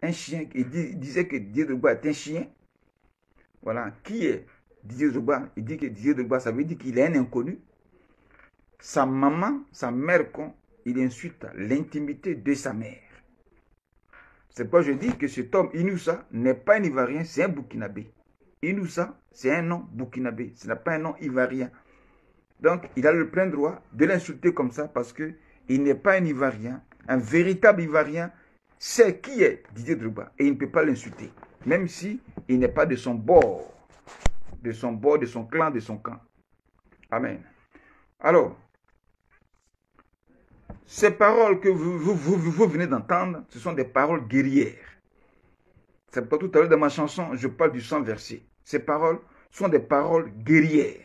un chien, il disait que Didier Drogba est un chien. Voilà, qui est Didier Drogba? Il dit que Didier Drogba, ça veut dire qu'il est un inconnu. Sa maman, sa mère, il insulte l'intimité de sa mère. C'est pourquoi je dis que cet homme, Inoussa, n'est pas un Ivoirien, c'est un Burkinabé. Inoussa, c'est un nom burkinabé, ce n'est pas un nom ivoirien. Donc, il a le plein droit de l'insulter comme ça parce qu'il n'est pas un Ivoirien. Un véritable Ivoirien sait qui est Didier Drogba et il ne peut pas l'insulter, même si il n'est pas de son bord, de son clan, de son camp. Amen. Alors, ces paroles que vous venez d'entendre, ce sont des paroles guerrières. C'est pourquoi tout à l'heure dans ma chanson, je parle du sang versé. Ces paroles sont des paroles guerrières,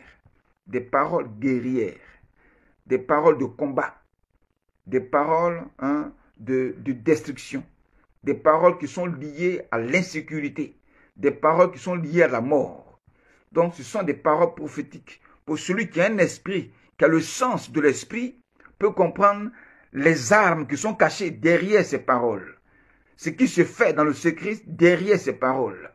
des paroles guerrières, des paroles de combat, des paroles de destruction, des paroles qui sont liées à l'insécurité, des paroles qui sont liées à la mort. Donc ce sont des paroles prophétiques. Pour celui qui a un esprit, qui a le sens de l'esprit, peut comprendre les armes qui sont cachées derrière ces paroles. Ce qui se fait dans le secret derrière ces paroles.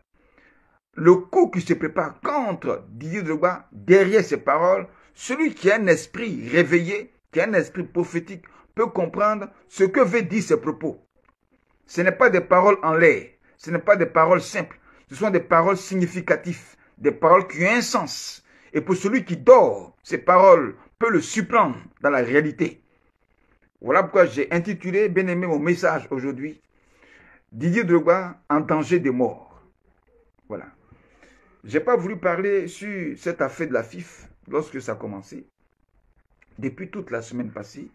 Le coup qui se prépare contre Didier Drogba derrière ces paroles, celui qui a un esprit réveillé, qui a un esprit prophétique, peut comprendre ce que veut dire ces propos. Ce n'est pas des paroles en l'air, ce n'est pas des paroles simples, ce sont des paroles significatives, des paroles qui ont un sens. Et pour celui qui dort, ces paroles peuvent le surprendre dans la réalité. Voilà pourquoi j'ai intitulé, bien aimé, mon message aujourd'hui, Didier Drogba en danger de mort. Voilà. Je n'ai pas voulu parler sur cette affaire de la FIF lorsque ça a commencé, depuis toute la semaine passée,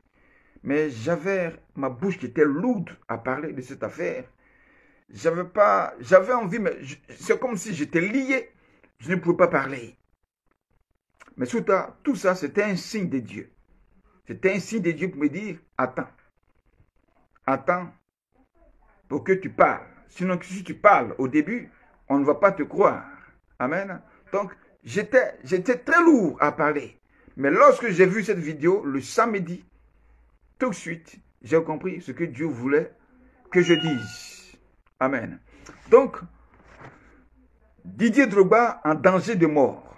mais j'avais ma bouche qui était lourde à parler de cette affaire. J'avais envie, mais c'est comme si j'étais lié, je ne pouvais pas parler. Mais surtout, tout ça, c'était un signe de Dieu. C'était un signe de Dieu pour me dire, attends, pour que tu parles. Sinon, si tu parles au début, on ne va pas te croire. Amen. Donc, j'étais très lourd à parler. Mais lorsque j'ai vu cette vidéo, le samedi, tout de suite, j'ai compris ce que Dieu voulait que je dise. Amen. Donc, Didier Drogba en danger de mort.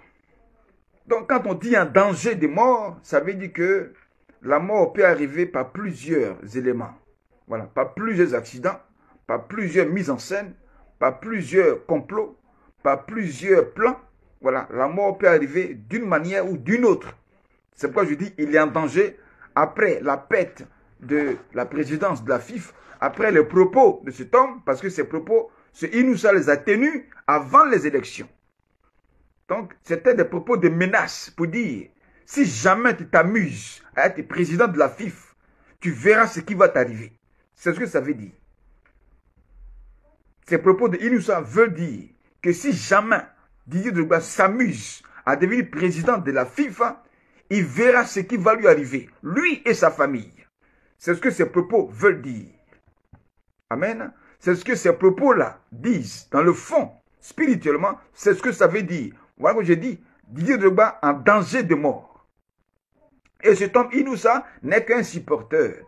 Donc, quand on dit en danger de mort, ça veut dire que la mort peut arriver par plusieurs éléments. Voilà, par plusieurs accidents, par plusieurs mises en scène, par plusieurs complots, par plusieurs plans. Voilà, la mort peut arriver d'une manière ou d'une autre. C'est pourquoi je dis qu'il est en danger après la perte de la présidence de la FIF, après les propos de cet homme, parce que ces propos, Inoussa les a tenus avant les élections. Donc, c'était des propos de menace pour dire, si jamais tu t'amuses à être président de la FIF, tu verras ce qui va t'arriver. C'est ce que ça veut dire. Ces propos de Inoussa veulent dire que si jamais Didier Drogba s'amuse à devenir président de la FIFA, il verra ce qui va lui arriver, lui et sa famille. C'est ce que ces propos veulent dire. Amen. C'est ce que ces propos-là disent. Dans le fond, spirituellement, c'est ce que ça veut dire. Voilà que j'ai dit, Didier Drogba en danger de mort. Et cet homme Inoussa n'est qu'un supporter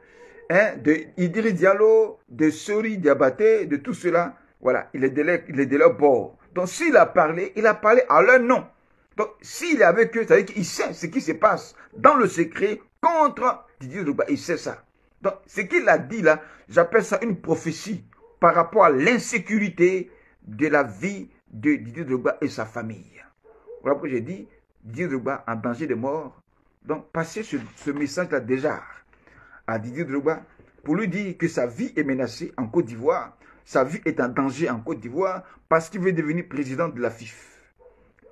de Idriss Diallo, de Sori Diabaté, de tout cela. Voilà, il est de leur bord. Donc s'il a parlé à leur nom. Donc s'il est avec eux, ça veut dire qu'il sait ce qui se passe dans le secret contre Didier Drogba. Il sait ça. Donc ce qu'il a dit là, j'appelle ça une prophétie par rapport à l'insécurité de la vie de Didier Drogba et sa famille. Voilà pourquoi j'ai dit Didier Drogba en danger de mort. Donc passez ce message-là déjà à Didier Drogba pour lui dire que sa vie est menacée en Côte d'Ivoire. Sa vie est en danger en Côte d'Ivoire parce qu'il veut devenir président de la FIF.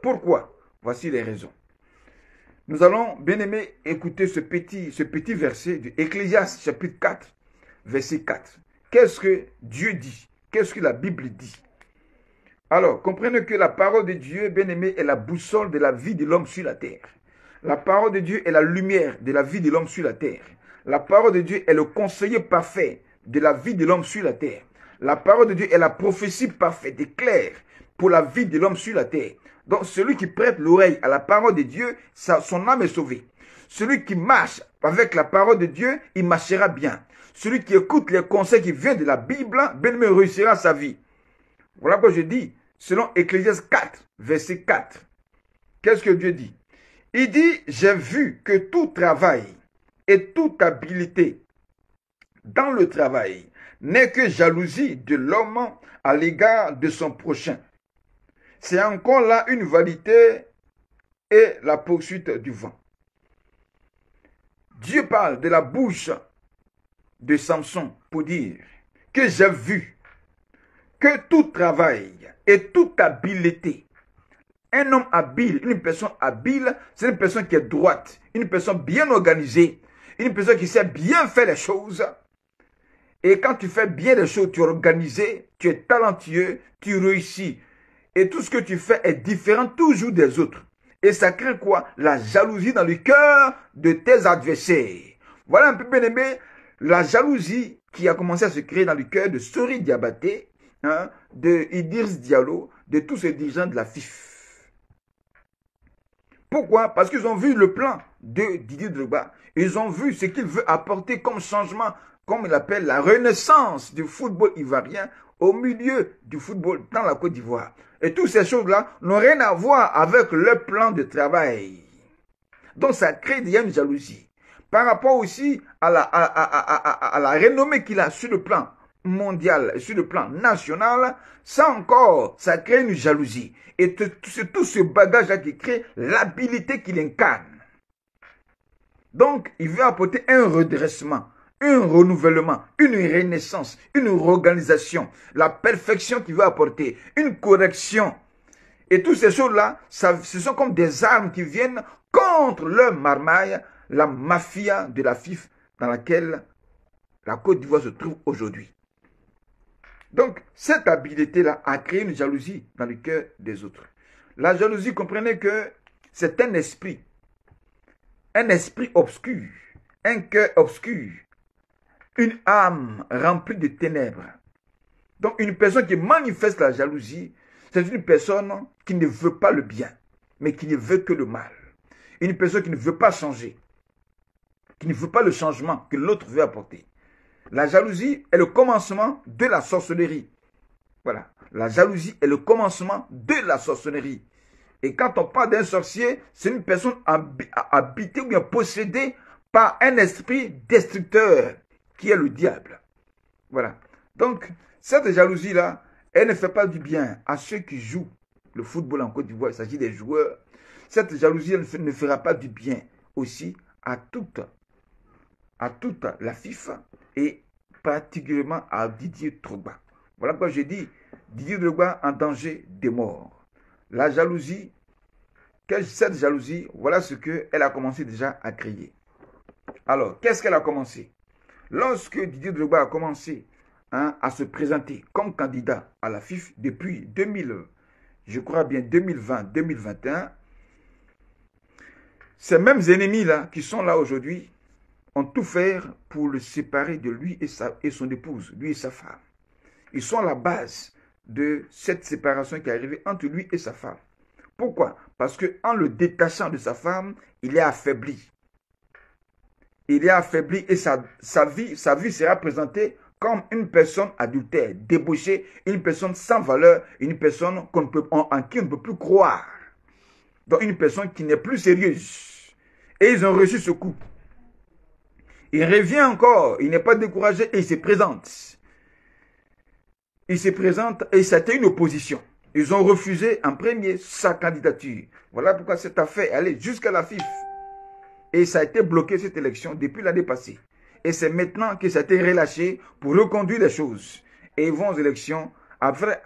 Pourquoi? Voici les raisons. Nous allons, bien aimé, écouter ce petit verset de Ecclésiaste chapitre 4, verset 4. Qu'est-ce que Dieu dit? Qu'est-ce que la Bible dit? Alors, comprenez que la parole de Dieu, bien aimé, est la boussole de la vie de l'homme sur la terre. La parole de Dieu est la lumière de la vie de l'homme sur la terre. La parole de Dieu est le conseiller parfait de la vie de l'homme sur la terre. La parole de Dieu est la prophétie parfaite et claire pour la vie de l'homme sur la terre. Donc celui qui prête l'oreille à la parole de Dieu, son âme est sauvée. Celui qui marche avec la parole de Dieu, il marchera bien. celui qui écoute les conseils qui viennent de la Bible, bien-aimé, réussira sa vie. Voilà pourquoi je dis, selon Ecclésiaste 4, verset 4. Qu'est-ce que Dieu dit? Il dit, j'ai vu que tout travail et toute habileté dans le travail n'est que jalousie de l'homme à l'égard de son prochain. C'est encore là une vanité et la poursuite du vent. Dieu parle de la bouche de Samson pour dire que j'ai vu que tout travail et toute habileté, un homme habile, une personne habile, c'est une personne qui est droite, une personne bien organisée, une personne qui sait bien faire les choses. Et quand tu fais bien les choses, tu es organisé, tu es talentueux, tu réussis. Et tout ce que tu fais est différent toujours des autres. Et ça crée quoi? La jalousie dans le cœur de tes adversaires. Voilà un peu, bien aimé, la jalousie qui a commencé à se créer dans le cœur de Sori Diabaté, hein, de Idriss Diallo, de tous ces dirigeants de la FIF. Pourquoi? Parce qu'ils ont vu le plan de Didier Drogba. Ils ont vu ce qu'il veut apporter comme changement, comme il appelle la renaissance du football ivoirien au milieu du football dans la Côte d'Ivoire. Et toutes ces choses-là n'ont rien à voir avec le plan de travail. Donc ça crée déjà une jalousie. Par rapport aussi à la renommée qu'il a sur le plan mondial, sur le plan national, ça encore, ça crée une jalousie. Et c'est tout ce bagage-là qui crée l'habilité qu'il incarne. Donc, il veut apporter un redressement, un renouvellement, une renaissance, une réorganisation, la perfection qu'il veut apporter, une correction. Et toutes ces choses-là, ce sont comme des armes qui viennent contre le marmaille, la mafia de la FIF dans laquelle la Côte d'Ivoire se trouve aujourd'hui. Donc, cette habileté-là a créé une jalousie dans le cœur des autres. La jalousie, comprenez que c'est un esprit obscur, un cœur obscur, une âme remplie de ténèbres. Donc, une personne qui manifeste la jalousie, c'est une personne qui ne veut pas le bien, mais qui ne veut que le mal. Une personne qui ne veut pas changer, qui ne veut pas le changement que l'autre veut apporter. La jalousie est le commencement de la sorcellerie. Voilà. La jalousie est le commencement de la sorcellerie. Et quand on parle d'un sorcier, c'est une personne habitée ou bien possédée par un esprit destructeur qui est le diable. Voilà. Donc, cette jalousie-là, elle ne fait pas du bien à ceux qui jouent le football en Côte d'Ivoire. Il s'agit des joueurs. Cette jalousie ne fera pas du bien aussi à toute la FIFA et particulièrement à Didier Drogba. Voilà pourquoi j'ai dit Didier Drogba en danger de mort. La jalousie, cette jalousie, voilà ce qu'elle a commencé déjà à créer. Alors, qu'est-ce qu'elle a commencé? Lorsque Didier Drogba a commencé à se présenter comme candidat à la FIF depuis 2020-2021, ces mêmes ennemis-là qui sont là aujourd'hui ont tout fait pour le séparer de lui et son épouse, lui et sa femme. Ils sont à la base de cette séparation qui est arrivée entre lui et sa femme. Pourquoi? Parce qu'en le détachant de sa femme, il est affaibli. Il est affaibli et sa vie sera présentée comme une personne adultère, débauchée, une personne sans valeur, une personne en qui on ne peut plus croire. Donc une personne qui n'est plus sérieuse. Et ils ont reçu ce coup. Il revient encore, il n'est pas découragé et il se présente. Il se présente et c'était une opposition. Ils ont refusé en premier sa candidature. Voilà pourquoi cette affaire est allée jusqu'à la FIF. Et ça a été bloqué cette élection depuis l'année passée. Et c'est maintenant que ça a été relâché pour reconduire les choses. Et ils vont aux élections. Après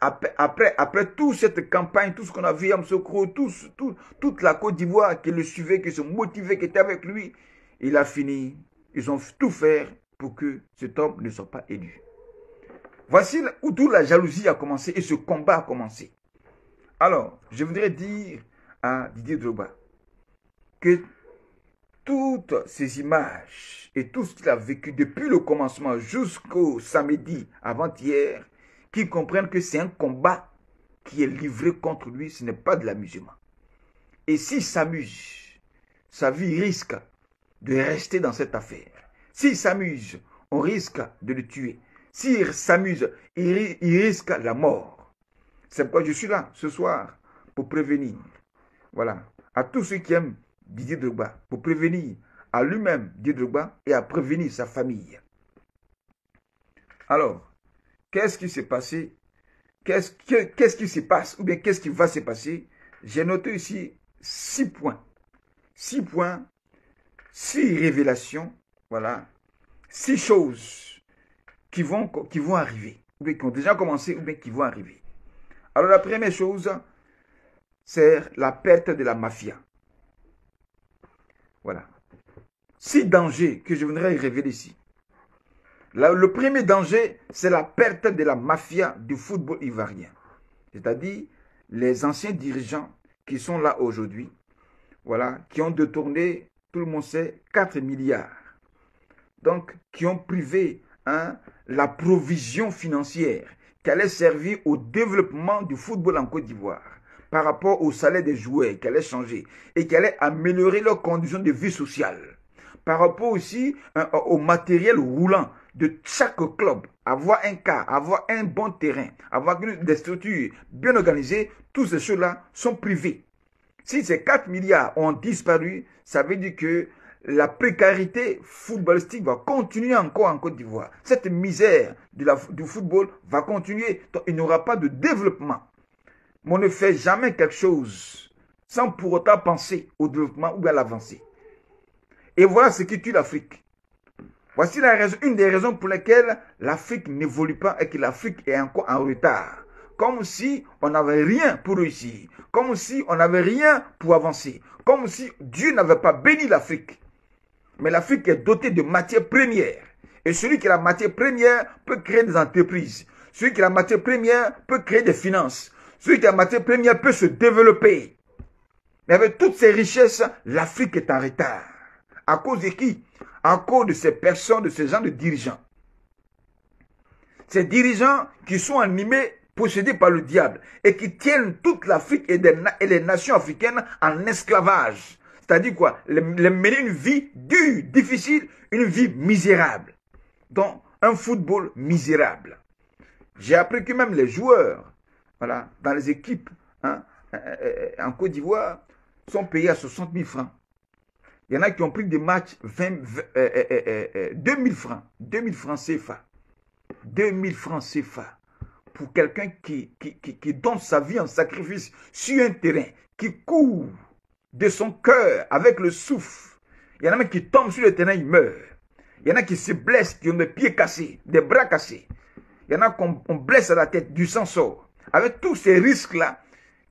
toute cette campagne, tout ce qu'on a vu à Msokro, toute la Côte d'Ivoire qui le suivait, qui se motivait, qui était avec lui, il a fini. Ils ont tout fait pour que cet homme ne soit pas élu. Voici où toute la jalousie a commencé et ce combat a commencé. Alors, je voudrais dire à Didier Drogba que toutes ces images et tout ce qu'il a vécu depuis le commencement jusqu'au samedi avant-hier, qu'il comprenne que c'est un combat qui est livré contre lui, ce n'est pas de l'amusement. Et s'il s'amuse, sa vie risque de rester dans cette affaire. S'il s'amuse, on risque de le tuer. S'il s'amuse, il risque la mort. C'est pourquoi je suis là ce soir pour prévenir. Voilà. À tous ceux qui aiment Didier Drogba, pour prévenir à lui-même Didier Drogba et à prévenir sa famille. Alors, qu'est-ce qui s'est passé? Qu'est-ce qui se passe? Ou bien qu'est-ce qui va se passer? J'ai noté ici 6 points. 6 points, 6 révélations, voilà. 6 choses qui vont arriver, ou bien qui ont déjà commencé, ou bien qui vont arriver. Alors la première chose, c'est la perte de la mafia. Voilà. 6 dangers que je voudrais révéler ici. Là, le premier danger, c'est la perte de la mafia du football ivoirien. C'est-à-dire les anciens dirigeants qui sont là aujourd'hui, voilà, qui ont détourné, tout le monde sait, 4 milliards. Donc, qui ont privé la provision financière qui allait servir au développement du football en Côte d'Ivoire par rapport au salaire des joueurs qui allait changer et qui allait améliorer leurs conditions de vie sociale. Par rapport aussi au matériel roulant de chaque club, avoir un cas, avoir un bon terrain, avoir des structures bien organisées, toutes ces choses-là sont privées. Si ces 4 milliards ont disparu, ça veut dire que la précarité footballistique va continuer encore en Côte d'Ivoire. Cette misère du football va continuer. Donc, il n'y aura pas de développement. Mais on ne fait jamais quelque chose sans pour autant penser au développement ou à l'avancée. Et voilà ce qui tue l'Afrique. Voici une des raisons pour lesquelles l'Afrique n'évolue pas et que l'Afrique est encore en retard. Comme si on n'avait rien pour réussir. Comme si on n'avait rien pour avancer. Comme si Dieu n'avait pas béni l'Afrique. Mais l'Afrique est dotée de matières premières. Et celui qui a la matière première peut créer des entreprises. Celui qui a la matière première peut créer des finances. Celui qui a la matière première peut se développer. Mais avec toutes ces richesses, l'Afrique est en retard. À cause de qui? À cause de ces personnes, de ces gens de dirigeants. Ces dirigeants qui sont animés, possédés par le diable et qui tiennent toute l'Afrique et les nations africaines en esclavage. C'est-à-dire quoi? Les mener une vie dure, difficile, une vie misérable. Donc, un football misérable. J'ai appris que même les joueurs, voilà, dans les équipes en Côte d'Ivoire, sont payés à 60 000 francs. Il y en a qui ont pris des matchs 2000 francs. 2000 francs CFA. 2000 francs CFA. Pour quelqu'un qui donne sa vie en sacrifice sur un terrain, qui court de son cœur avec le souffle. Il y en a même qui tombent sur le terrain, ils meurent. Il y en a qui se blessent, qui ont des pieds cassés, des bras cassés. Il y en a qu'on blesse à la tête, du sang sort. Avec tous ces risques-là,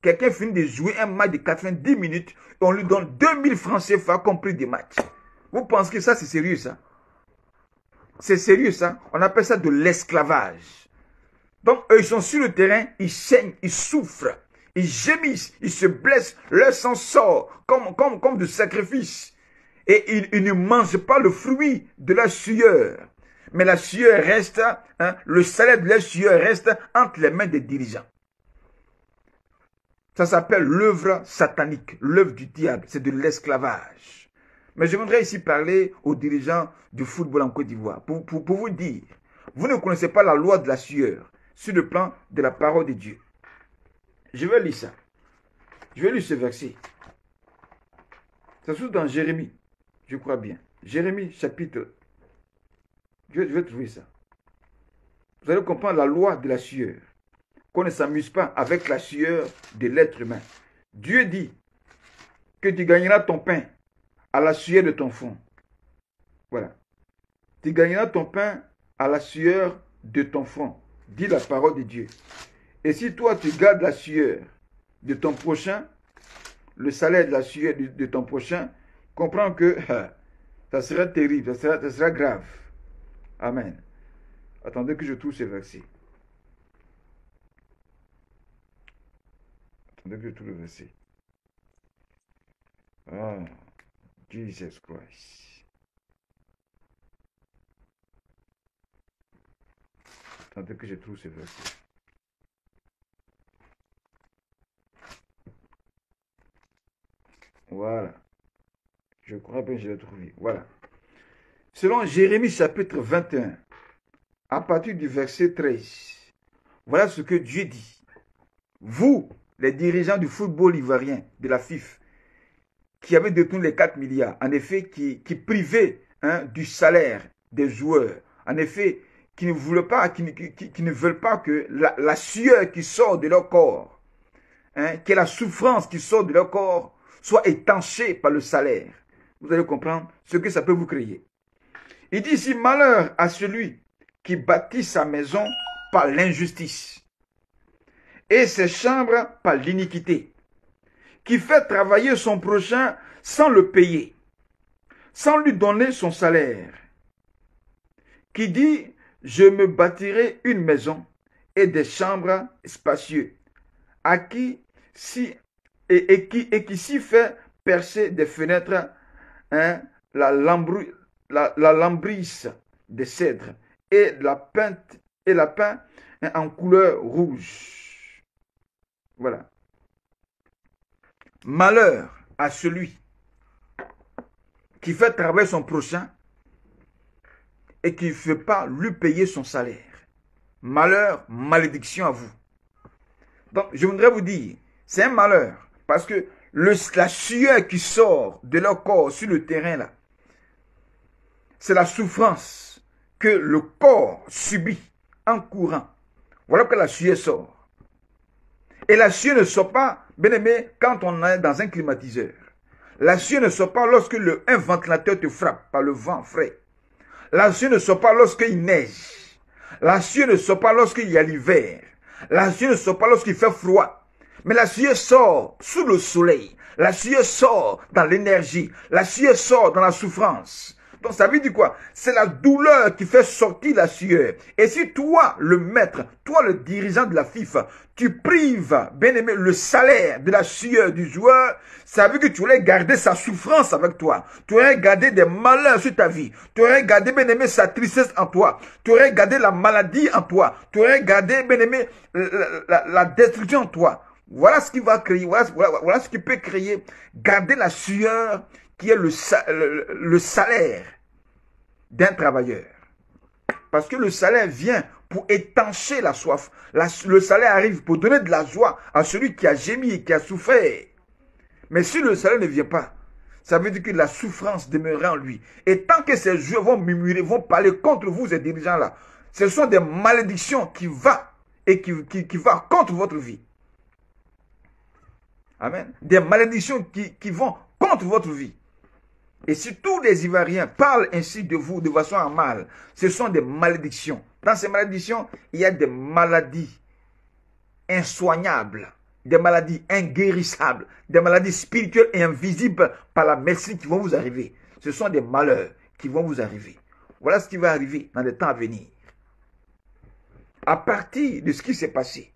quelqu'un finit de jouer un match de 90 minutes et on lui donne 2000 francs CFA comme prix des matchs. Vous pensez que ça, c'est sérieux, ça? C'est sérieux, ça? On appelle ça de l'esclavage. Donc, eux, ils sont sur le terrain, ils saignent, ils souffrent, ils gémissent, ils se blessent, leur sang sort comme de sacrifice. Et ils ne mangent pas le fruit de la sueur. Mais la sueur reste, le salaire de la sueur reste entre les mains des dirigeants. Ça s'appelle l'œuvre satanique, l'œuvre du diable, c'est de l'esclavage. Mais je voudrais ici parler aux dirigeants du football en Côte d'Ivoire pour vous dire, vous ne connaissez pas la loi de la sueur sur le plan de la parole de Dieu. Je vais lire ça. Je vais lire ce verset. Ça se trouve dans Jérémie, je crois bien. Jérémie chapitre. Je vais trouver ça. Vous allez comprendre la loi de la sueur. Qu'on ne s'amuse pas avec la sueur de l'être humain. Dieu dit que tu gagneras ton pain à la sueur de ton front. Voilà. Tu gagneras ton pain à la sueur de ton front. Dit la parole de Dieu. Et si toi tu gardes la sueur de ton prochain, le salaire de la sueur de ton prochain, comprends que ça sera terrible, ça sera grave. Amen. Attendez que je trouve ce verset. Attendez que je trouve le verset. Ah, Jesus Christ. Attendez que je trouve ce verset. Voilà. Je crois bien que je l'ai trouvé. Voilà. Selon Jérémie chapitre 21, à partir du verset 13, voilà ce que Dieu dit. Vous, les dirigeants du football ivoirien, de la FIFA, qui avaient détourné les 4 milliards, en effet, qui privaient du salaire des joueurs, en effet, qui ne veulent pas, qui ne veulent pas que la sueur qui sort de leur corps, que la souffrance qui sort de leur corps soit étanchée par le salaire. Vous allez comprendre ce que ça peut vous créer. Il dit ici, malheur à celui qui bâtit sa maison par l'injustice et ses chambres par l'iniquité, qui fait travailler son prochain sans le payer, sans lui donner son salaire, qui dit, je me bâtirai une maison et des chambres spacieuses, à qui si et qui s'y fait percer des fenêtres, la lambrisse des cèdres et la peint en couleur rouge. Voilà. Malheur à celui qui fait travailler son prochain et qui ne fait pas lui payer son salaire. Malheur, malédiction à vous. Donc, je voudrais vous dire, c'est un malheur parce que la sueur qui sort de leur corps sur le terrain là, c'est la souffrance que le corps subit en courant. Voilà que la sueur sort. Et la sueur ne sort pas, bien aimé, quand on est dans un climatiseur. La sueur ne sort pas lorsque un ventilateur te frappe par le vent frais. La sueur ne sort pas lorsqu'il neige. La sueur ne sort pas lorsqu'il y a l'hiver. La sueur ne sort pas lorsqu'il fait froid. Mais la sueur sort sous le soleil. La sueur sort dans l'énergie. La sueur sort dans la souffrance. Donc ça veut dire quoi? C'est la douleur qui fait sortir la sueur. Et si toi, le maître, toi, le dirigeant de la FIFA, tu prives, bien aimé, le salaire de la sueur du joueur, ça veut dire que tu aurais gardé sa souffrance avec toi. Tu aurais gardé des malheurs sur ta vie. Tu aurais gardé, bien aimé, sa tristesse en toi. Tu aurais gardé la maladie en toi. Tu aurais gardé, bien aimé, la destruction en toi. Voilà ce qui va créer, voilà ce qui peut créer, garder la sueur qui est le salaire d'un travailleur. Parce que le salaire vient pour étancher la soif. Le salaire arrive pour donner de la joie à celui qui a gémi et qui a souffert. Mais si le salaire ne vient pas, ça veut dire que la souffrance demeurera en lui. Et tant que ces joueurs vont murmurer, vont parler contre vous, ces dirigeants-là, ce sont des malédictions qui vont et qui vont contre votre vie. Amen. Des malédictions qui vont contre votre vie. Et si tous les Ivoiriens parlent ainsi de vous de façon à mal, ce sont des malédictions. Dans ces malédictions, il y a des maladies insoignables, des maladies inguérissables, des maladies spirituelles et invisibles par la médecine qui vont vous arriver. Ce sont des malheurs qui vont vous arriver. Voilà ce qui va arriver dans les temps à venir. À partir de ce qui s'est passé,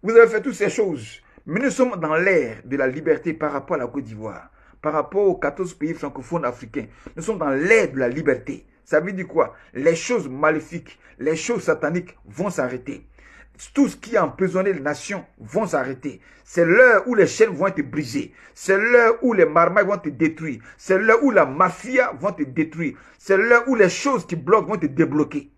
vous avez fait toutes ces choses, mais nous sommes dans l'ère de la liberté par rapport à la Côte d'Ivoire. Par rapport aux 14 pays francophones africains, nous sommes dans l'ère de la liberté. Ça veut dire quoi? Les choses maléfiques, les choses sataniques vont s'arrêter. Tout ce qui a emprisonné les nations vont s'arrêter. C'est l'heure où les chaînes vont être brisées. C'est l'heure où les marmailles vont te détruire. C'est l'heure où la mafia va te détruire. C'est l'heure où les choses qui bloquent vont te débloquer.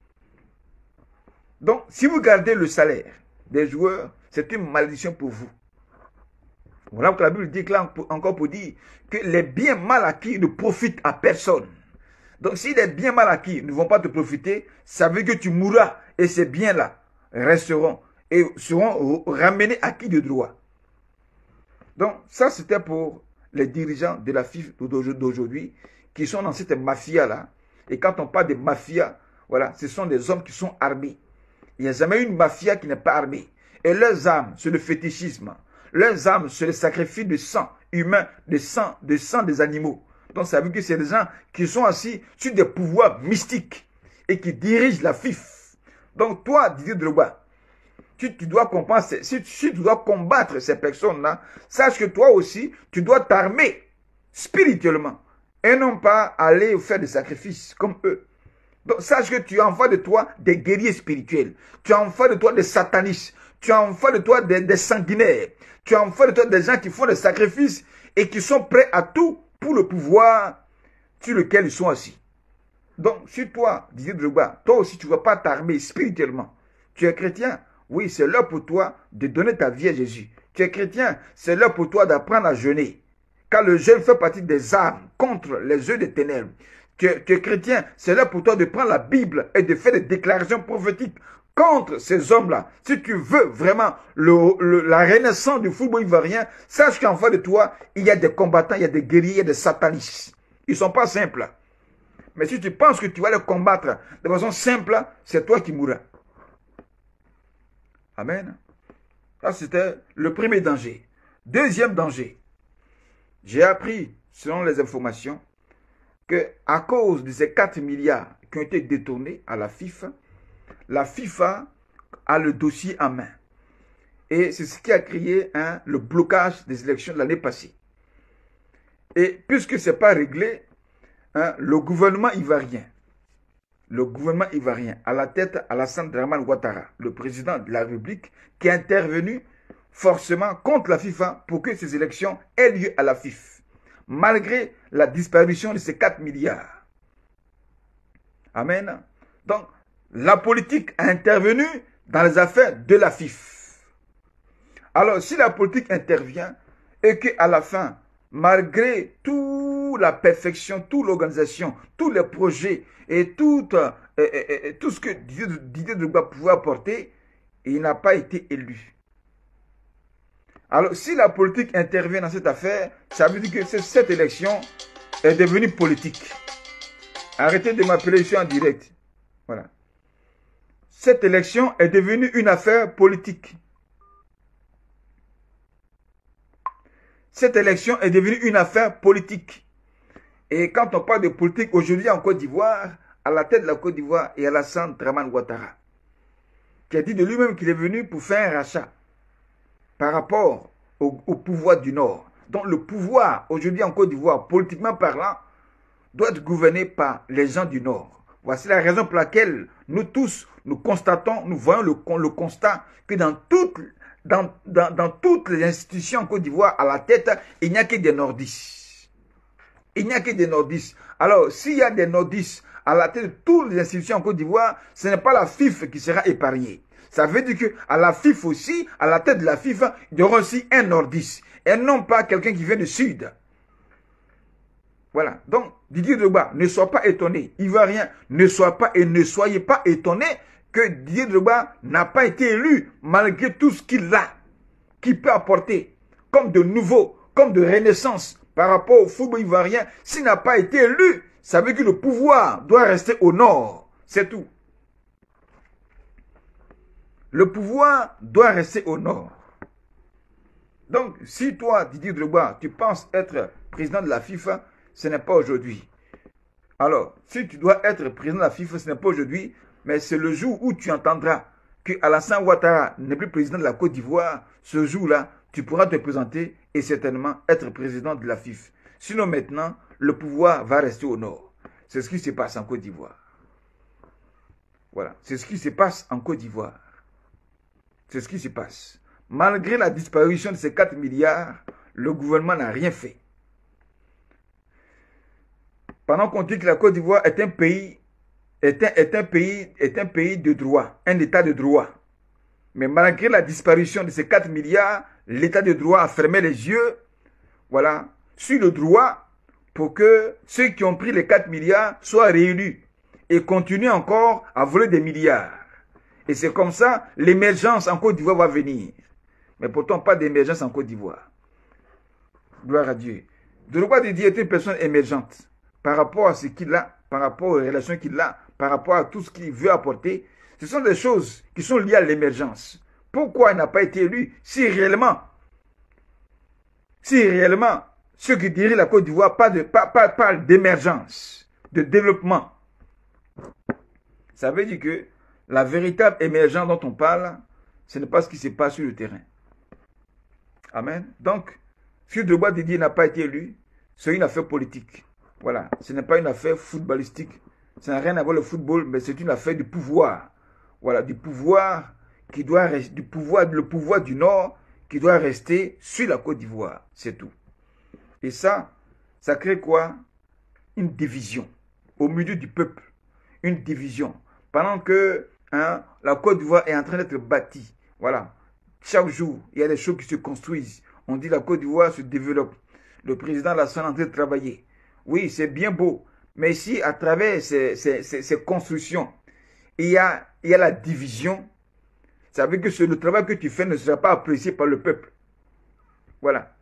Donc, si vous gardez le salaire des joueurs, c'est une malédiction pour vous. Voilà que la Bible dit là encore pour dire que les biens mal acquis ne profitent à personne. Donc si les biens mal acquis ne vont pas te profiter, ça veut dire que tu mourras et ces biens-là resteront et seront ramenés à qui de droit. Donc ça c'était pour les dirigeants de la FIFA d'aujourd'hui qui sont dans cette mafia-là. Et quand on parle de mafia, voilà, ce sont des hommes qui sont armés. Il n'y a jamais une mafia qui n'est pas armée. Et leurs armes, c'est le fétichisme. Leurs âmes, c'est le sacrifice de sang humain, de sang des animaux. Donc ça veut dire que c'est des gens qui sont assis sur des pouvoirs mystiques et qui dirigent la FIF. Donc toi, Didier Drogba, tu dois comprendre, si tu dois combattre ces personnes-là, sache que toi aussi, tu dois t'armer spirituellement et non pas aller faire des sacrifices comme eux. Donc sache que tu as en face de toi des guerriers spirituels, tu as en face de toi des satanistes, tu as en face de toi des sanguinaires. Tu as en face de toi des gens qui font des sacrifices et qui sont prêts à tout pour le pouvoir sur lequel ils sont assis. Donc, si toi, Didier Drogba, toi aussi, tu ne vas pas t'armer spirituellement. Tu es chrétien, oui, c'est l'heure pour toi de donner ta vie à Jésus. Tu es chrétien, c'est l'heure pour toi d'apprendre à jeûner. Car le jeûne fait partie des armes contre les œuvres des ténèbres. Tu es chrétien, c'est l'heure pour toi de prendre la Bible et de faire des déclarations prophétiques contre ces hommes-là. Si tu veux vraiment la renaissance du football ivoirien, sache qu'en face de toi, il y a des combattants, il y a des guerriers, il y a des satanistes. Ils ne sont pas simples. Mais si tu penses que tu vas les combattre de façon simple, c'est toi qui mourras. Amen. Ça, c'était le premier danger. Deuxième danger. J'ai appris, selon les informations, qu'à cause de ces 4 milliards qui ont été détournés à la FIFA a le dossier en main. Et c'est ce qui a créé le blocage des élections de l'année passée. Et puisque ce n'est pas réglé, le gouvernement ivoirien, à la tête Alassane Dramane Ouattara, le président de la République, qui est intervenu forcément contre la FIFA pour que ces élections aient lieu à la FIFA, malgré la disparition de ces 4 milliards. Amen. Donc, la politique a intervenu dans les affaires de la FIFA. Alors, si la politique intervient et qu'à la fin, malgré toute la perfection, toute l'organisation, tous les projets et tout ce que Didier Drogba pouvait apporter, il n'a pas été élu. Alors, si la politique intervient dans cette affaire, ça veut dire que cette élection est devenue politique. Arrêtez de m'appeler ici en direct. Voilà. Cette élection est devenue une affaire politique. Cette élection est devenue une affaire politique. Et quand on parle de politique aujourd'hui en Côte d'Ivoire, à la tête de la Côte d'Ivoire, il y a Alassane Dramane Ouattara, qui a dit de lui-même qu'il est venu pour faire un rachat par rapport au pouvoir du Nord. Donc le pouvoir aujourd'hui en Côte d'Ivoire, politiquement parlant, doit être gouverné par les gens du Nord. Voici la raison pour laquelle nous tous, nous constatons, nous voyons le constat que dans toutes les institutions en Côte d'Ivoire, à la tête, il n'y a que des nordistes. Il n'y a que des nordistes. Alors, s'il y a des nordistes à la tête de toutes les institutions en Côte d'Ivoire, ce n'est pas la FIFA qui sera épargnée. Ça veut dire qu'à la FIFA aussi, à la tête de la FIFA, il y aura aussi un nordiste. Et non pas quelqu'un qui vient du sud. Voilà. Donc, Didier Drogba, ne sois pas étonné. Ivoirien, ne soyez pas étonné que Didier Drogba n'a pas été élu malgré tout ce qu'il a, qu'il peut apporter comme de nouveau, comme de renaissance par rapport au football ivoirien. S'il n'a pas été élu, ça veut dire que le pouvoir doit rester au nord. C'est tout. Le pouvoir doit rester au nord. Donc, si toi, Didier Drogba, tu penses être président de la FIFA, ce n'est pas aujourd'hui. Alors, si tu dois être président de la FIFA, ce n'est pas aujourd'hui, mais c'est le jour où tu entendras que Alassane Ouattara n'est plus président de la Côte d'Ivoire. Ce jour-là, tu pourras te présenter et certainement être président de la FIFA. Sinon maintenant, le pouvoir va rester au nord. C'est ce qui se passe en Côte d'Ivoire. Voilà, c'est ce qui se passe en Côte d'Ivoire. C'est ce qui se passe. Malgré la disparition de ces 4 milliards, le gouvernement n'a rien fait. Pendant qu'on dit que la Côte d'Ivoire est un pays de droit, un état de droit. Mais malgré la disparition de ces 4 milliards, l'état de droit a fermé les yeux, voilà, sur le droit pour que ceux qui ont pris les 4 milliards soient réélus et continuent encore à voler des milliards. Et c'est comme ça, l'émergence en Côte d'Ivoire va venir. Mais pourtant, pas d'émergence en Côte d'Ivoire. Gloire à Dieu. Drogba Didier est une personne émergente par rapport à ce qu'il a, par rapport aux relations qu'il a, par rapport à tout ce qu'il veut apporter. Ce sont des choses qui sont liées à l'émergence. Pourquoi il n'a pas été élu si réellement ceux qui dirigent la Côte d'Ivoire parlent d'émergence, de développement. Ça veut dire que la véritable émergence dont on parle, ce n'est pas ce qui se passe sur le terrain. Amen. Donc, si Drogba Didier n'a pas été élu, c'est une affaire politique. Voilà. Ce n'est pas une affaire footballistique. Ça n'a rien à voir avec le football, mais c'est une affaire du pouvoir. Voilà, du pouvoir qui doit rester, le pouvoir du Nord qui doit rester sur la Côte d'Ivoire. C'est tout. Et ça crée quoi? une division au milieu du peuple. Une division. Pendant que la Côte d'Ivoire est en train d'être bâtie. Voilà. Chaque jour, il y a des choses qui se construisent. On dit que la Côte d'Ivoire se développe. Le président Lassana est en train de travailler. Oui, c'est bien beau. Mais si à travers ces constructions, il y a la division, ça veut dire que le travail que tu fais ne sera pas apprécié par le peuple. Voilà.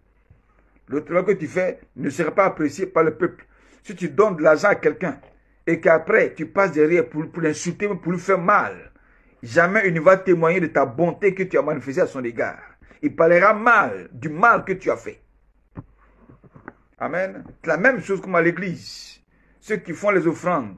Le travail que tu fais ne sera pas apprécié par le peuple. Si tu donnes de l'argent à quelqu'un et qu'après tu passes derrière pour l'insulter, pour lui faire mal, jamais il ne va témoigner de ta bonté que tu as manifestée à son égard. Il parlera mal du mal que tu as fait. Amen. C'est la même chose comme à l'église. Ceux qui font les offrandes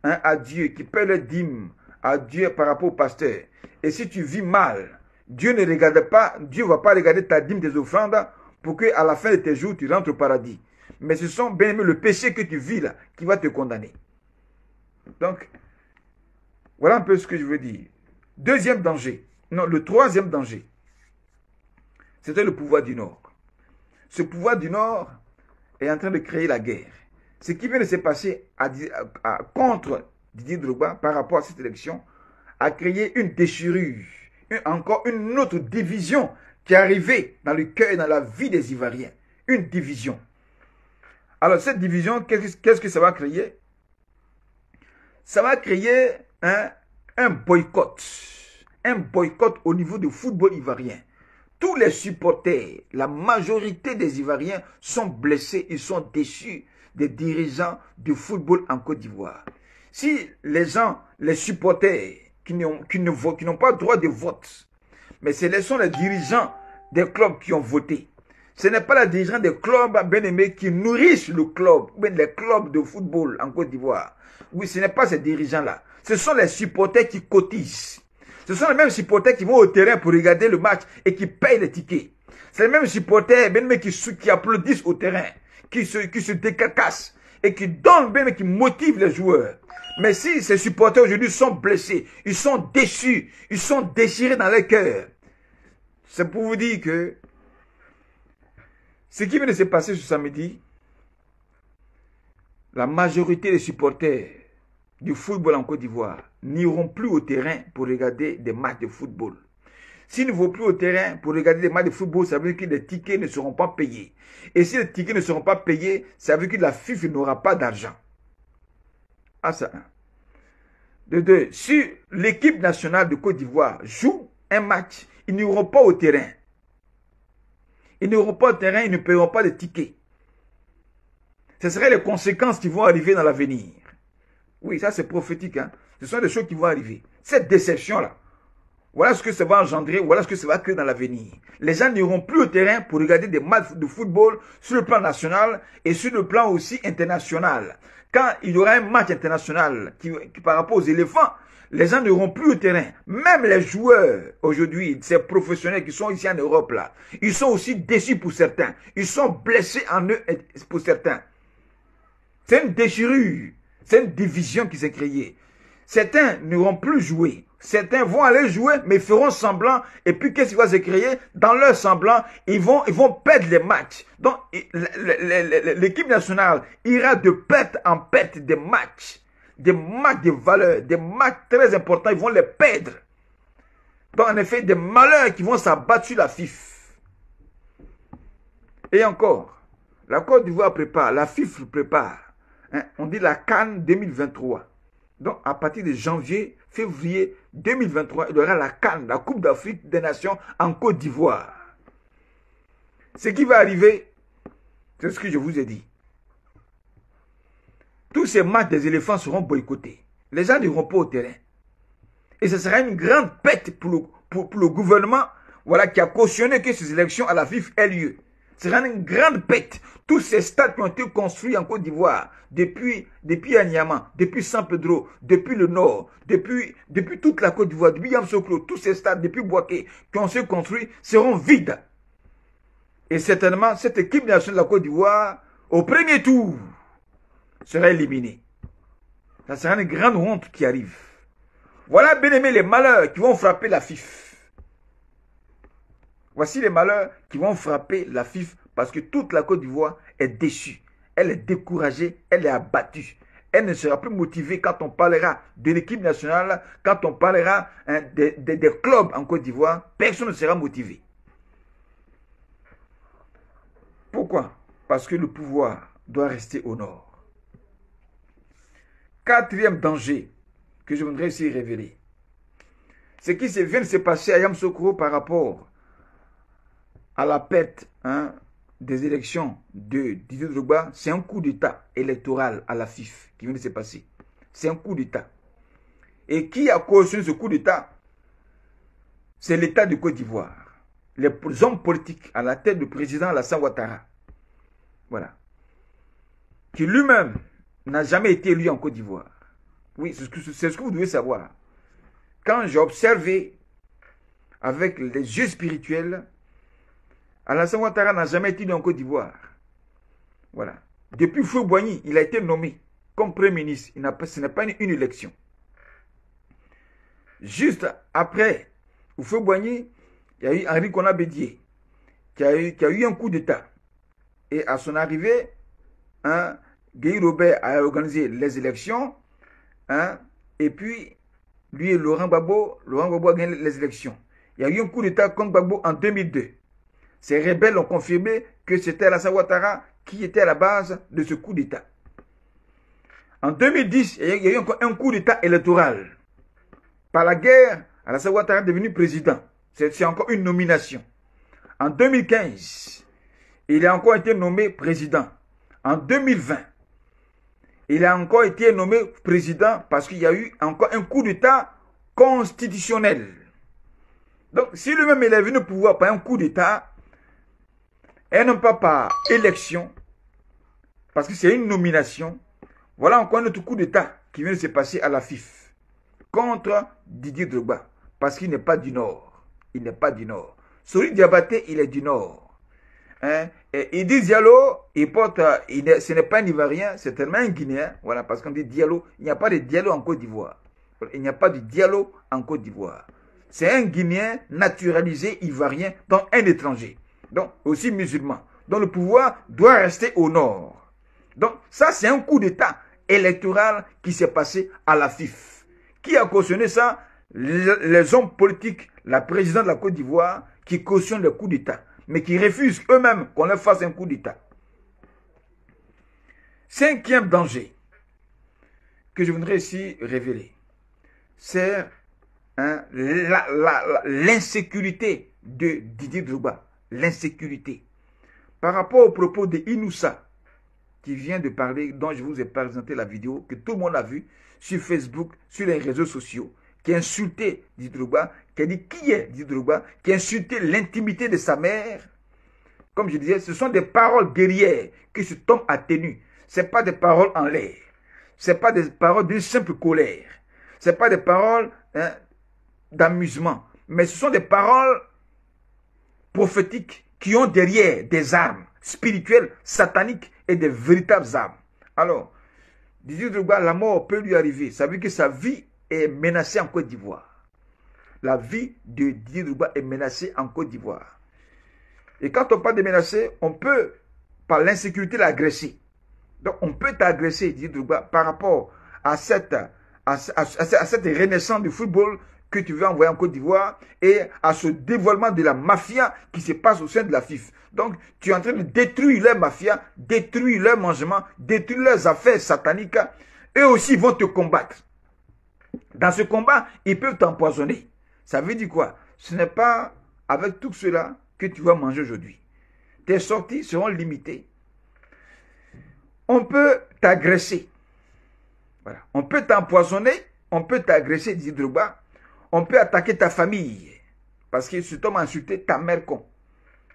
à Dieu, qui paient les dîmes à Dieu par rapport au pasteur. Et si tu vis mal, Dieu ne regarde pas, Dieu ne va pas regarder ta dîme, tes offrandes, pour qu'à la fin de tes jours, tu rentres au paradis. Mais ce sont bien aimé le péché que tu vis là, qui va te condamner. Donc, voilà un peu ce que je veux dire. Deuxième danger, non, le troisième danger, c'était le pouvoir du Nord. Ce pouvoir du Nord est en train de créer la guerre. Ce qui vient de se passer contre Didier Drogba par rapport à cette élection a créé une déchirure, encore une autre division qui est arrivée dans le cœur et dans la vie des Ivoiriens. Une division. Alors cette division, qu'est-ce que ça va créer? Ça va créer un boycott. Un boycott au niveau du football ivoirien. Tous les supporters, la majorité des Ivoiriens sont blessés, ils sont déçus des dirigeants du football en Côte d'Ivoire. Si les gens, les supporters qui n'ont pas droit de vote, mais ce sont les dirigeants des clubs qui ont voté. Ce n'est pas les dirigeants des clubs bien-aimés qui nourrissent le club, ou bien les clubs de football en Côte d'Ivoire. Oui, ce n'est pas ces dirigeants-là. Ce sont les supporters qui cotisent. Ce sont les mêmes supporters qui vont au terrain pour regarder le match et qui payent les tickets. C'est les mêmes supporters bien-aimés qui applaudissent au terrain, qui se décacassent et qui donnent, bien, qui motivent les joueurs. Mais si ces supporters aujourd'hui sont blessés, ils sont déçus, ils sont déchirés dans leur cœur, c'est pour vous dire que ce qui vient de se passer ce samedi, la majorité des supporters du football en Côte d'Ivoire n'iront plus au terrain pour regarder des matchs de football. S'ils ne vont plus au terrain pour regarder des matchs de football, ça veut dire que les tickets ne seront pas payés. Et si les tickets ne seront pas payés, ça veut dire que la FIFA n'aura pas d'argent. Ah ça. De deux, si l'équipe nationale de Côte d'Ivoire joue un match, ils n'iront pas au terrain. Ils n'iront pas au terrain, ils ne paieront pas de tickets. Ce seraient les conséquences qui vont arriver dans l'avenir. Oui, ça c'est prophétique. Hein? Ce sont des choses qui vont arriver. Cette déception-là, voilà ce que ça va engendrer, voilà ce que ça va créer dans l'avenir. Les gens n'iront plus au terrain pour regarder des matchs de football sur le plan national et sur le plan aussi international. Quand il y aura un match international qui par rapport aux éléphants, les gens n'iront plus au terrain. Même les joueurs, aujourd'hui, ces professionnels qui sont ici en Europe, là, ils sont aussi déçus pour certains. Ils sont blessés en eux pour certains. C'est une déchirure. C'est une division qui s'est créée. Certains n'iront plus jouer. Certains vont aller jouer, mais ils feront semblant. Et puis, qu'est-ce qui va se créer? Dans leur semblant, ils vont perdre les matchs. Donc, l'équipe nationale ira de perte en perte des matchs de valeur, des matchs très importants, ils vont les perdre. Donc, en effet, des malheurs qui vont s'abattre sur la FIFA. Et encore, la Côte d'Ivoire prépare, la FIFA prépare. Hein, on dit la CAN 2023. Donc, à partir de janvier, février 2023, il y aura la CAN, la Coupe d'Afrique des Nations en Côte d'Ivoire. Ce qui va arriver, c'est ce que je vous ai dit. Tous ces matchs des éléphants seront boycottés. Les gens n'iront pas au terrain. Et ce sera une grande perte pour le gouvernement, voilà, qui a cautionné que ces élections à la FIFA aient lieu. Ce sera une grande perte. Tous ces stades qui ont été construits en Côte d'Ivoire, depuis Anyama, depuis San Pedro, depuis le Nord, depuis toute la Côte d'Ivoire, depuis Yamoussoukro, tous ces stades, depuis Boaké, qui ont été construits, seront vides. Et certainement, cette équipe nationale de la Côte d'Ivoire, au premier tour, sera éliminée. Ça sera une grande honte qui arrive. Voilà, bien aimé, les malheurs qui vont frapper la FIFA. Voici les malheurs qui vont frapper la FIFA parce que toute la Côte d'Ivoire est déçue. elle est découragée, elle est abattue. Elle ne sera plus motivée quand on parlera de l'équipe nationale, quand on parlera des clubs en Côte d'Ivoire. Personne ne sera motivé. Pourquoi? Parce que le pouvoir doit rester au nord. Quatrième danger que je voudrais ici révéler. Ce qui vient de se passer à Yamoussoukro par rapport à la perte des élections de Didier Drogba, c'est un coup d'État électoral à la FIF qui vient de se passer. C'est un coup d'État. Et qui a cautionné ce coup d'État? C'est l'État de Côte d'Ivoire. Les hommes politiques à la tête du président Alassane Ouattara. Voilà. Qui lui-même n'a jamais été élu en Côte d'Ivoire. Oui, c'est ce que vous devez savoir. Quand j'ai observé avec les yeux spirituels, Alassane Ouattara n'a jamais été élu en Côte d'Ivoire. Voilà. Depuis Houphouët-Boigny, il a été nommé comme Premier ministre. Ce n'est pas une élection. Juste après Houphouët-Boigny, il y a eu Henri Konan Bédié qui a eu un coup d'État. Et à son arrivée, Guy Robert a organisé les élections. Et puis, lui et Laurent Gbagbo a gagné les élections. Il y a eu un coup d'État contre Gbagbo en 2002. Ces rebelles ont confirmé que c'était Alassane Ouattara qui était à la base de ce coup d'État. En 2010, il y a eu encore un coup d'État électoral. Par la guerre, Alassane Ouattara est devenu président. C'est encore une nomination. En 2015, il a encore été nommé président. En 2020, il a encore été nommé président parce qu'il y a eu encore un coup d'État constitutionnel. Donc, si lui-même il est venu au pouvoir par un coup d'État, et non pas par élection, parce que c'est une nomination, voilà encore un autre coup d'État qui vient de se passer à la FIF contre Didier Drogba, parce qu'il n'est pas du Nord. Il n'est pas du Nord. Sori Diabaté, il est du Nord. Et Idi Diallo, ce n'est pas un Ivoirien, c'est tellement un Guinéen. Voilà, parce qu'on dit Diallo, il n'y a pas de Diallo en Côte d'Ivoire. Il n'y a pas de Diallo en Côte d'Ivoire. C'est un Guinéen naturalisé ivoirien, donc un étranger. Donc, aussi musulman. Donc, le pouvoir doit rester au nord. Donc, ça, c'est un coup d'État électoral qui s'est passé à la FIF. Qui a cautionné ça? Les hommes politiques, la présidente de la Côte d'Ivoire, qui cautionnent le coup d'État, mais qui refusent eux-mêmes qu'on leur fasse un coup d'État. Cinquième danger que je voudrais ici révéler, c'est l'insécurité de Didier Drogba. L'insécurité. Par rapport au propos de Inoussa, qui vient de parler, dont je vous ai présenté la vidéo, que tout le monde a vu sur Facebook, sur les réseaux sociaux, qui a insulté Didier Drogba, qui a dit qui est Didier Drogba, qui a insulté l'intimité de sa mère. Comme je disais, ce sont des paroles guerrières que cet homme a tenues. Ce n'est pas des paroles en l'air. Ce n'est pas des paroles d'une simple colère. Ce n'est pas des paroles d'amusement. Mais ce sont des paroles prophétiques qui ont derrière des armes spirituelles, sataniques et des véritables armes. Alors, Didier Drogba, la mort peut lui arriver. Ça veut dire que sa vie est menacée en Côte d'Ivoire. La vie de Didier Drogba est menacée en Côte d'Ivoire. Et quand on parle de menacer, on peut, par l'insécurité, l'agresser. Donc, on peut t'agresser, Didier Drogba, par rapport à cette renaissance du football que tu veux envoyer en Côte d'Ivoire et à ce dévoilement de la mafia qui se passe au sein de la FIF. Donc, tu es en train de détruire leur mafia, détruire leur mangement, détruire leurs affaires sataniques. Eux aussi vont te combattre. Dans ce combat, ils peuvent t'empoisonner. Ça veut dire quoi? Ce n'est pas avec tout cela que tu vas manger aujourd'hui. Tes sorties seront limitées. On peut t'agresser. Voilà. On peut t'empoisonner, on peut t'agresser, dit Drogba. On peut attaquer ta famille. Parce que cet homme a insulté ta mère con.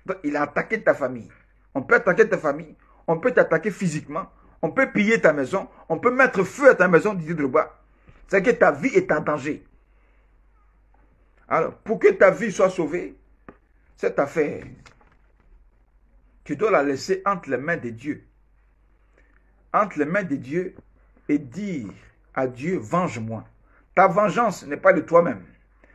Donc, il a attaqué ta famille. On peut attaquer ta famille. On peut t'attaquer physiquement. On peut piller ta maison. On peut mettre feu à ta maison, dit Drogba. C'est que ta vie est en danger. Alors, pour que ta vie soit sauvée, cette affaire, tu dois la laisser entre les mains de Dieu. Entre les mains de Dieu et dire à Dieu, venge-moi. Ta vengeance n'est pas de toi-même,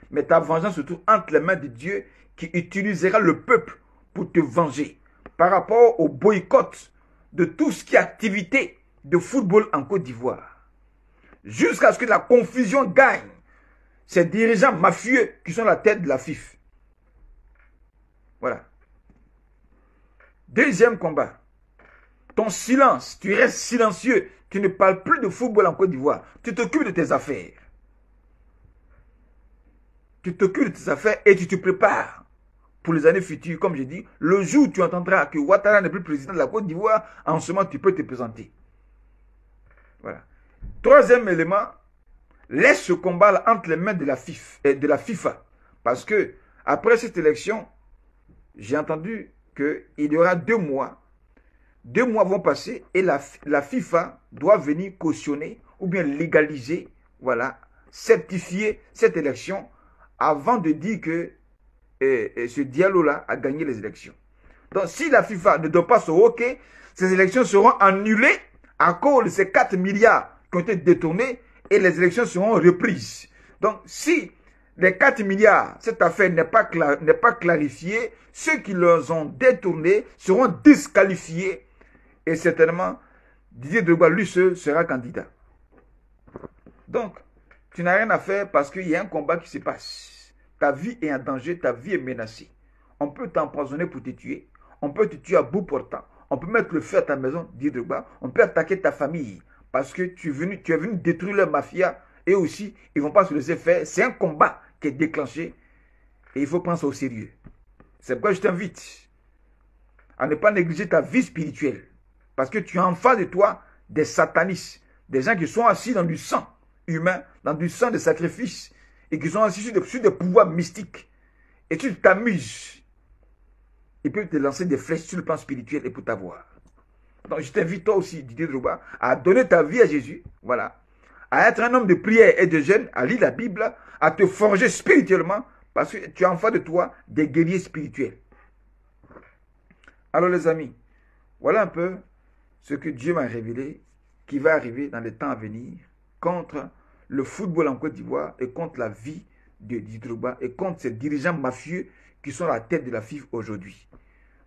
mais ta vengeance se trouve entre les mains de Dieu qui utilisera le peuple pour te venger par rapport au boycott de tout ce qui est activité de football en Côte d'Ivoire. Jusqu'à ce que la confusion gagne ces dirigeants mafieux qui sont à la tête de la FIFA. Voilà. Deuxième combat. Ton silence, tu restes silencieux. Tu ne parles plus de football en Côte d'Ivoire. Tu t'occupes de tes affaires. Tu t'occupes de tes affaires et tu te prépares pour les années futures. Comme je dis, le jour où tu entendras que Ouattara n'est plus président de la Côte d'Ivoire, en ce moment, tu peux te présenter. Voilà. Troisième élément, laisse ce combat entre les mains de la FIFA. Parce que, après cette élection, j'ai entendu qu'il y aura 2 mois. 2 mois vont passer et la FIFA doit venir cautionner ou bien légaliser, voilà, certifier cette élection avant de dire que ce dialogue-là a gagné les élections. Donc, si la FIFA ne donne pas son OK, ces élections seront annulées à cause de ces 4 milliards qui ont été détournés et les élections seront reprises. Donc, si les 4 milliards, cette affaire n'est pas clarifiée, ceux qui les ont détournés seront disqualifiés et certainement, Didier Drogba, lui seul, sera candidat. Donc, tu n'as rien à faire parce qu'il y a un combat qui se passe. Ta vie est en danger, ta vie est menacée. On peut t'empoisonner pour te tuer. On peut te tuer à bout portant. On peut mettre le feu à ta maison, Didier Drogba. On peut attaquer ta famille parce que tu es venu détruire leur mafia et aussi, ils ne vont pas se laisser faire. C'est un combat qui est déclenché et il faut prendre ça au sérieux. C'est pourquoi je t'invite à ne pas négliger ta vie spirituelle. Parce que tu as en face de toi des satanistes, des gens qui sont assis dans du sang humain, dans du sang de sacrifice, et qui sont assis sur des pouvoirs mystiques. Et tu t'amuses. Ils peuvent te lancer des flèches sur le plan spirituel et pour t'avoir. Donc je t'invite toi aussi, Didier Drogba, à donner ta vie à Jésus, voilà, à être un homme de prière et de jeûne, à lire la Bible, à te forger spirituellement, parce que tu as en face de toi des guerriers spirituels. Alors les amis, voilà un peu ce que Dieu m'a révélé, qui va arriver dans les temps à venir, contre le football en Côte d'Ivoire et contre la vie de Didier Drogba et contre ces dirigeants mafieux qui sont à la tête de la FIFA aujourd'hui.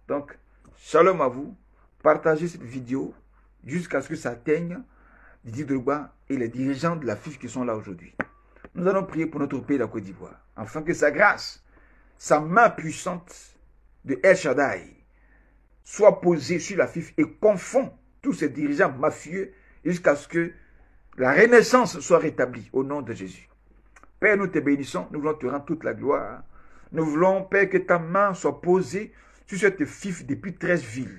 Donc, shalom à vous, partagez cette vidéo jusqu'à ce que ça atteigne Didier Drogba et les dirigeants de la FIFA qui sont là aujourd'hui. Nous allons prier pour notre pays, la Côte d'Ivoire, afin que sa grâce, sa main puissante de El Shaddai soit posée sur la FIFA et confond tous ces dirigeants mafieux jusqu'à ce que la renaissance soit rétablie au nom de Jésus. Père, nous te bénissons, nous voulons te rendre toute la gloire. Nous voulons, Père, que ta main soit posée sur cette FIFA depuis 13 villes.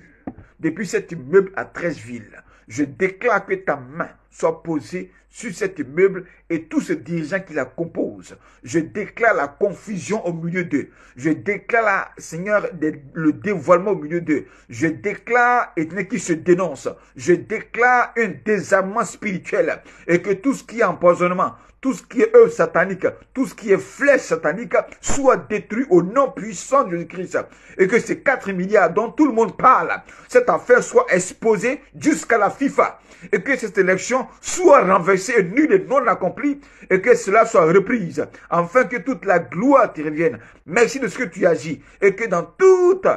Depuis cet immeuble à 13 villes. Je déclare que ta main soit posée sur cet immeuble et tous ces dirigeants qui la composent. Je déclare la confusion au milieu d'eux. Je déclare, Seigneur, le dévoilement au milieu d'eux. Je déclare, et qui se dénonce. Je déclare un désarmement spirituel et que tout ce qui est empoisonnement, tout ce qui est œuvre satanique, tout ce qui est flèche satanique soit détruit au nom puissant de Jésus-Christ. Et que ces 4 milliards dont tout le monde parle, cette affaire soit exposée jusqu'à la FIFA. Et que cette élection soit renversée, nulle et non accomplie, et que cela soit reprise, afin que toute la gloire te revienne. Merci de ce que tu agis, et que dans toutes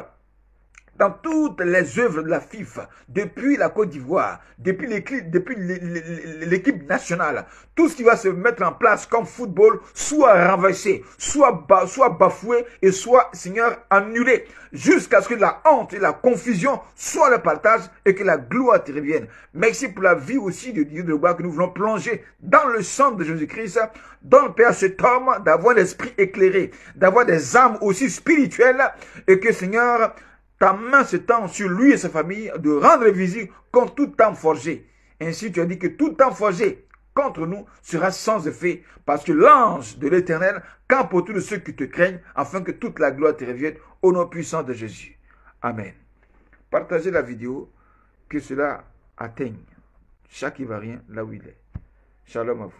les œuvres de la FIFA, depuis la Côte d'Ivoire, depuis l'équipe nationale, tout ce qui va se mettre en place comme football soit renversé, soit bafoué et soit, Seigneur, annulé, jusqu'à ce que la honte et la confusion soient le partage et que la gloire te revienne. Merci pour la vie aussi de Dieu de Drogba que nous voulons plonger dans le sang de Jésus-Christ. Donne, Père, cet homme d'avoir l'esprit éclairé, d'avoir des âmes aussi spirituelles et que, Seigneur, ta main s'étend sur lui et sa famille de rendre visible contre toute âme forgée. Ainsi, tu as dit que toute âme forgée contre nous sera sans effet, parce que l'ange de l'Éternel campe autour de ceux qui te craignent, afin que toute la gloire te revienne au nom puissant de Jésus. Amen. Partagez la vidéo, que cela atteigne chaque Ivoirien là où il est. Shalom à vous.